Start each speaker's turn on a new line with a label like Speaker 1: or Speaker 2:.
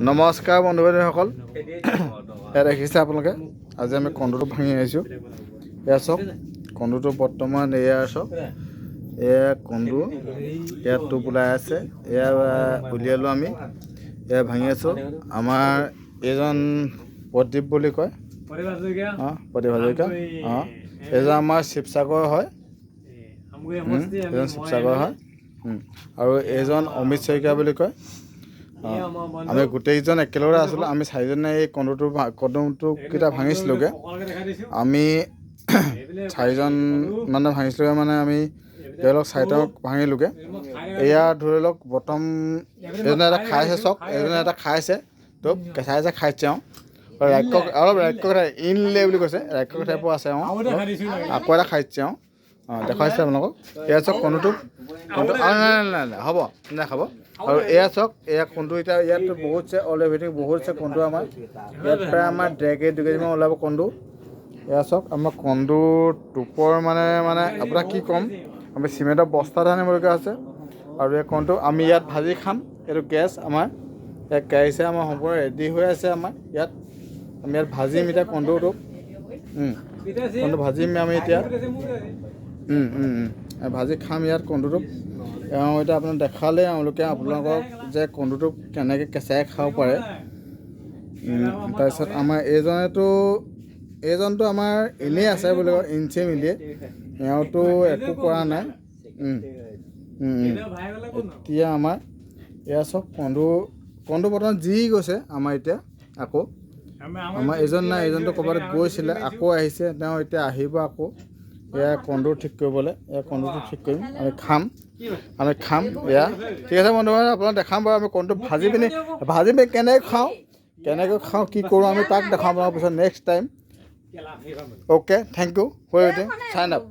Speaker 1: নমস্কাৰ বন্ধু বান্ধৱীসকল এয়া দেখিছে আপোনালোকে আজি আমি কন্দুটো ভাঙি আহিছোঁ এয়া চাওক কন্দুটো বৰ্তমান এয়া চাওক এয়া কন্দু এয়া টোপ ওলাই আছে এয়া উলিয়ালোঁ আমি এয়া ভাঙি আছোঁ আমাৰ এইজন প্ৰদীপ বুলি কয় প্ৰদীপ হাজৰিকা এইজন আমাৰ শিৱসাগৰ হয় এইজন শিৱসাগৰ হয় আৰু এইজন অমিত শইকীয়া বুলি কয় আমি গোটেইজন একেলগে আছিলোঁ আমি চাৰিজনে এই কন্দুটোকেইটা ভাঙিছিলোঁগৈ আমি চাৰিজন মানে ভাঙিছিলোঁগৈ মানে আমি তেওঁলোক চাৰিটা ভাঙিলোঁগৈ এয়া ধৰি লওক প্ৰথম এজনে এটা খাইছে চাওক এজনে এটা খাইছে তো কেঁচাই খাইছে অলপ ৰাক্ষ ইনলে বুলি কৈছে ৰাক্ষ টাইপৰ আছে আকৌ এটা খাইছে দেখুৱাইছে আপোনালোকক এয়া চাওক কন্দুটো নাই হ'ব নাখাব আৰু এয়া চাওক এয়া কন্দু এতিয়া ইয়াত বহুত আছে অল এভৰিথিং বহুত আছে কন্দু আমাৰ ইয়াত প্ৰায় আমাৰ 1.5 কেজি 2 কেজিমান ওলাব কন্দু এয়া চাওক আমাৰ কন্দু টোপৰ মানে আপোনাক কি ক'ম আমি চিমেণ্টৰ বস্তা আনিবলগীয়া আছে আৰু এই কন্দু আমি ইয়াত ভাজি খাম এইটো গেছ আমাৰ ইয়াত কেৰাহী আমাৰ সম্পূৰ্ণ ৰেডি হৈ আছে আমাৰ ইয়াত আমি ইয়াত ভাজিম এতিয়া কন্দুটো কন্দু ভাজিম আমি এতিয়া ভাজি খাম ইয়াত কন্দুটো এতিয়া আপোনাক দেখালে আপোনালোকক যে কন্দুটো কেনেকৈ কেঁচাই খাব পাৰে তাৰপিছত আমাৰ এইজনটো আমাৰ এনেই আছে বুলি কয় ইঞ্চি মিলিয়ে এওঁতো একো কৰা নাই এতিয়া আমাৰ এয়া চব কন্দু বৰ্তমান যি গৈছে আমাৰ এতিয়া আকৌ আমাৰ এইজন নাই এইজনটো ক'ৰবাত গৈছিলে আকৌ আহিছে তেওঁ এতিয়া আহিব আকৌ এয়া কন্দু ঠিক কৰিবলৈ এয়া কন্দুটো ঠিক কৰিম আমি খাম এয়া ঠিক আছে বন্ধু আপোনাক দেখাম বাৰু আমি কন্দু ভাজি পিনি কেনেকৈ খাওঁ কি কৰোঁ আমি তাক দেখাম আপোনাৰ পিছত next time okay thank you for everything sign up